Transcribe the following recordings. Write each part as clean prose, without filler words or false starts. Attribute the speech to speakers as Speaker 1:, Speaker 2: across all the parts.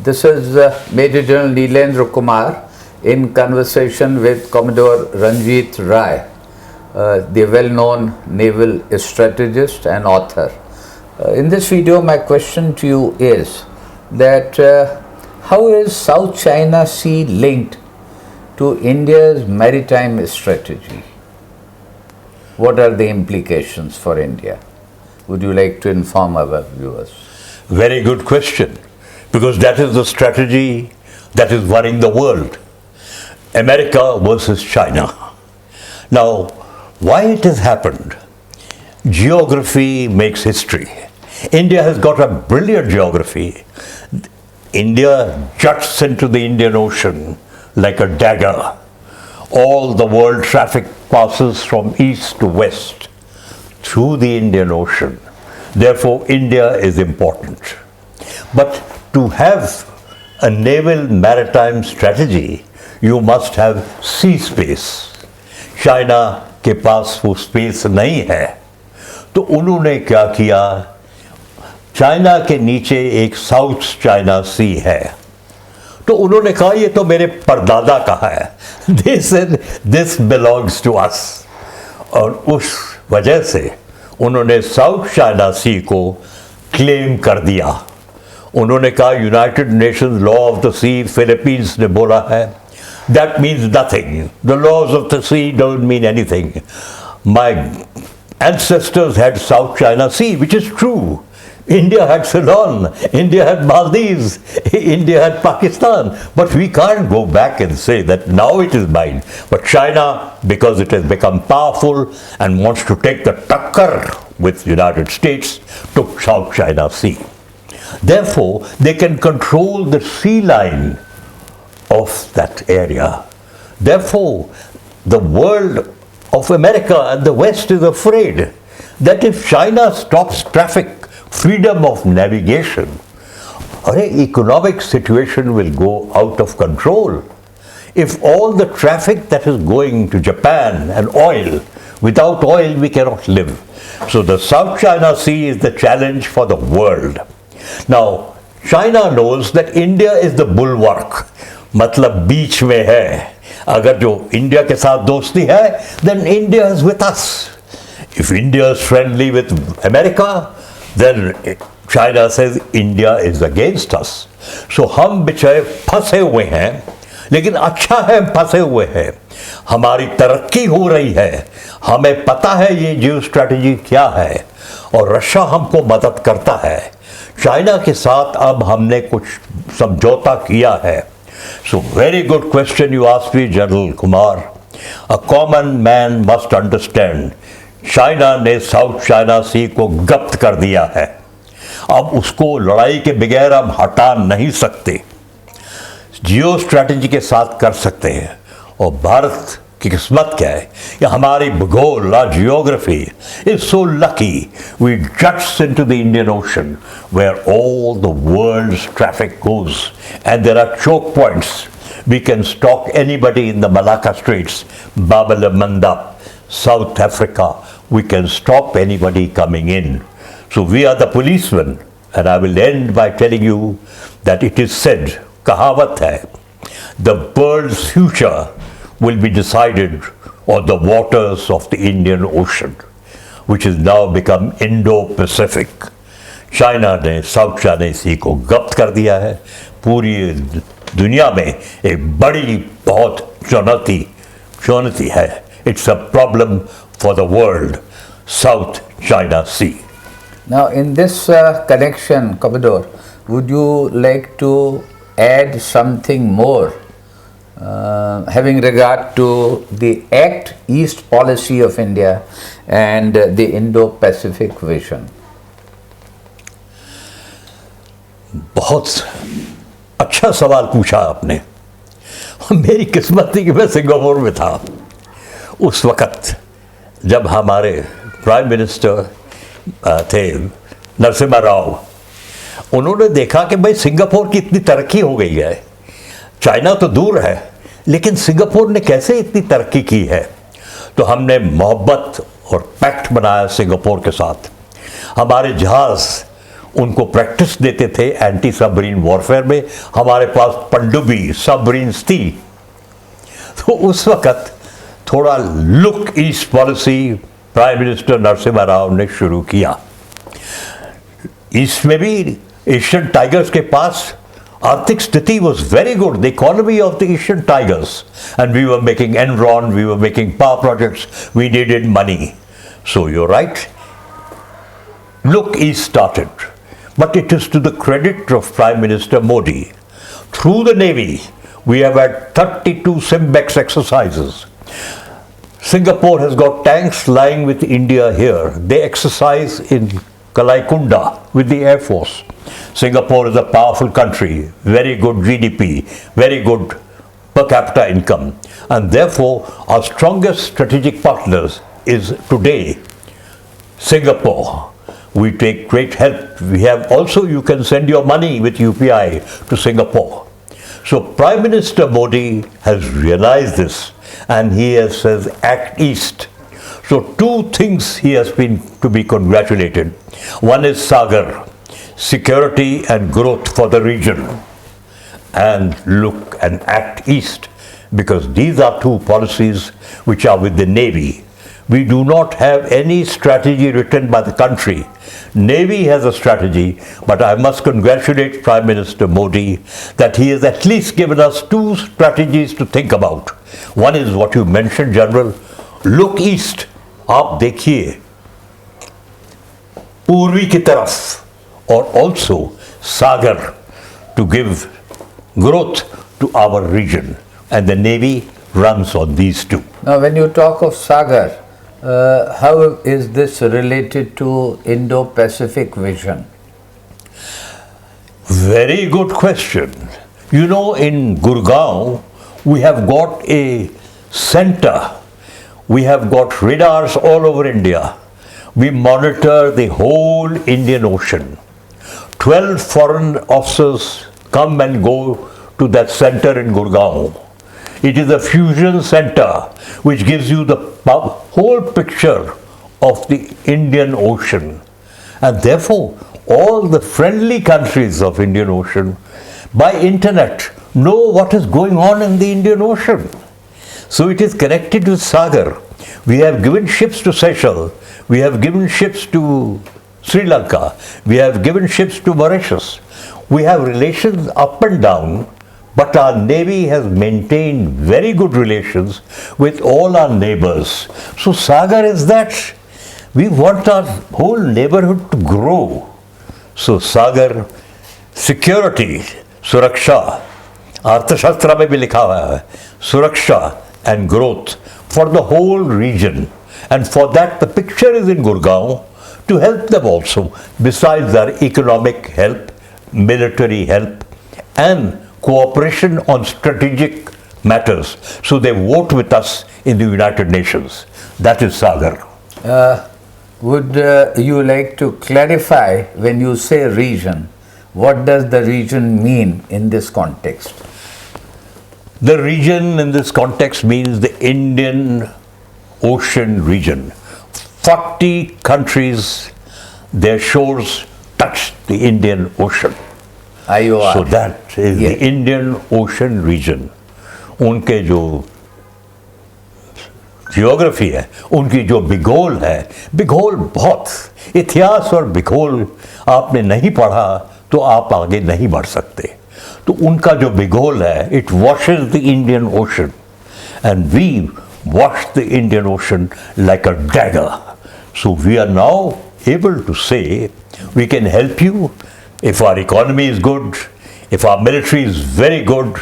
Speaker 1: This is Major General Neelendra Kumar in conversation with Commodore Ranjit Rai, the well-known naval strategist and author. In this video, my question to you is that how is South China Sea linked to India's maritime strategy? What are the implications for India? Would you like to inform our viewers?
Speaker 2: Very good question, because that is the strategy that is worrying the world. America versus China. Now, why it has happened? Geography makes history. India has got a brilliant geography. India juts into the Indian Ocean like a dagger. All the world traffic passes from east to west through the Indian Ocean. Therefore, India is important. But to have a naval maritime strategy, you must have sea space. China के पास वो space नहीं है, तो उन्होंने क्या किया? China के नीचे एक साउथ चाइना सी है, तो उन्होंने कहा ये तो मेरे परदादा का है, दिस बिलोंग्स टू अस। और उस वजह से उन्होंने साउथ चाइना सी को क्लेम कर दिया। उन्होंने कहा United Nations law of the sea Philippines ने बोला है, that means nothing, the laws of the sea don't mean anything. My ancestors had South China Sea, which is true. India had Ceylon, India had Maldives, India had Pakistan. But we can't go back and say that now it is mine. But China, because it has become powerful and wants to take the takkar with the United States, took South China Sea. Therefore, they can control the sea line of that area. Therefore, the world of America and the West is afraid that if China stops traffic, freedom of navigation, our economic situation will go out of control. If all the traffic that is going to Japan and oil, without oil we cannot live. So the South China Sea is the challenge for the world. Now, China knows that India is the bulwark, मतलब बीच में है. अगर जो India के साथ दोस्ती है, then India is with us. If India is friendly with America, then China says India is against us. So हम बेचारे फंसे हुए हैं, लेकिन अच्छा है हम फंसे हुए हैं. हमारी तरक्की हो रही है, हमें पता है ये जियो स्ट्रैटेजी क्या है, और रशिया हमको मदद करता है. चाइना के साथ अब हमने कुछ समझौता किया है. So very good question you asked me, General Kumar. A common man must understand. China ने साउथ चाइना सी को जब्त कर दिया है. अब उसको लड़ाई के बगैर हम हटा नहीं सकते. जियो स्ट्रैटेजी के साथ कर सकते हैं. और भारत की किस्मत क्या है? या हमारी भूगोल, our geography is so lucky. We juts into the Indian Ocean where all the world's traffic goes, and there are choke points. We can stalk anybody in the Malacca Straits, Bab el Mandab, South Africa. We can stop anybody coming in. So we are the policemen. And I will end by telling you that it is said, कहावत है, the world's future will be decided on the waters of the Indian Ocean, which has now become Indo-Pacific. China ने south China सी को जब्त कर दिया है. पूरी दुनिया में एक बड़ी बहुत चुनौती है. It's a problem for the world, South China Sea.
Speaker 1: Now, in this connection, Commodore, would you like to add something more having regard to the Act East policy of India and the Indo-Pacific Vision?
Speaker 2: बहुत अच्छा सवाल पूछा आपने. मेरी किस्मत थी कि मैं सिंगापुर में था उस वक़्त जब हमारे प्राइम मिनिस्टर थे नरसिम्हा राव. उन्होंने देखा कि भाई सिंगापुर की इतनी तरक्की हो गई है, चाइना तो दूर है, लेकिन सिंगापुर ने कैसे इतनी तरक्की की है. तो हमने मोहब्बत और पैक्ट बनाया सिंगापुर के साथ. हमारे जहाज़ उनको प्रैक्टिस देते थे एंटी सबमरीन वॉरफेयर में। हमारे पास पनडुब्बी सबमरीन्स थी। तो उस वक्त थोड़ा look east policy prime minister Narasimha Rao ने शुरू किया। ईस्ट में भी एशियन टाइगर्स के पास आर्थिक स्थिति was very good, the economy of the Asian tigers, and we were making Enron, we were making power projects, we needed money. So you're right, look east started, but it is to the credit of Prime Minister Modi. Through the Navy, we have had 32 Simbex exercises. Singapore has got tanks lying with India here. They exercise in Kalaikunda with the Air Force. Singapore is a powerful country, very good GDP, very good per capita income, and therefore our strongest strategic partners is today Singapore. We take great help. We have also, you can send your money with UPI to Singapore. So Prime Minister Modi has realized this, and he has says act east. So two things he has been to be congratulated. One is Sagar, security and growth for the region, and look and act east, because these are two policies which are with the Navy. We do not have any strategy written by the country. Navy has a strategy, but I must congratulate Prime Minister Modi that he has at least given us two strategies to think about. One is what you mentioned, General, look east. आप देखिए पूर्वी की तरफ, और also Sagar to give growth to our region, and the Navy runs on these two.
Speaker 1: Now, when you talk of Sagar, how is this related to Indo-Pacific Vision?
Speaker 2: Very good question. You know, in Gurgaon, we have got a center. We have got radars all over India. We monitor the whole Indian Ocean. 12 foreign officers come and go to that center in Gurgaon. It is a fusion center which gives you the whole picture of the Indian Ocean. And therefore, all the friendly countries of Indian Ocean by internet know what is going on in the Indian Ocean. So it is connected with Sagar. We have given ships to Seychelles. We have given ships to Sri Lanka. We have given ships to Mauritius. We have relations up and down, but our Navy has maintained very good relations with all our neighbors. So Sagar is that. We want our whole neighborhood to grow. So Sagar, security, Suraksha, Arthashastra में भी लिखा हुआ है, Suraksha and growth for the whole region. And for that, the picture is in Gurgaon to help them also, besides our economic help, military help, and cooperation on strategic matters. So they vote with us in the United Nations. That is Sagar.
Speaker 1: Would you like to clarify, when you say region, what does the region mean in this context?
Speaker 2: The region in this context means the Indian Ocean region. 40 countries, their shores touch the Indian Ocean.
Speaker 1: IOR.
Speaker 2: So that is the Indian Ocean region. उनके जो geography है, उनकी जो भूगोल है, भूगोल बहुत, इतिहास और भूगोल आपने नहीं पढ़ा तो आप आगे नहीं बढ़ सकते. तो उनका जो भूगोल है, it washes the Indian Ocean, and we wash the Indian Ocean like a dagger. So we are now able to say we can help you if our economy is good, if our military is very good,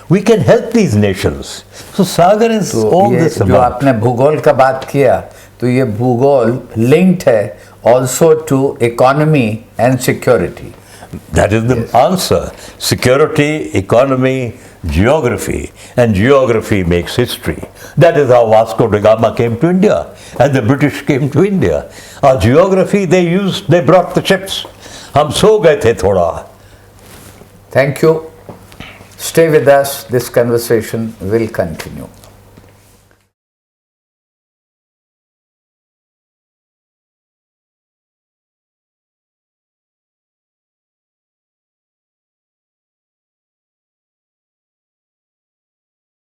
Speaker 2: we can help these nations. So Sagar is all this about.
Speaker 1: जो आपने भूगोल का बात किया, तो ये भूगोल linked है also to economy and security.
Speaker 2: That is the answer. Security, economy, geography, and geography makes history. That is how Vasco da Gama came to India, and the British came to India. Our geography they used, they brought the ships. हम सो गए थे थोड़ा.
Speaker 1: Thank you. Stay with us. This conversation will continue.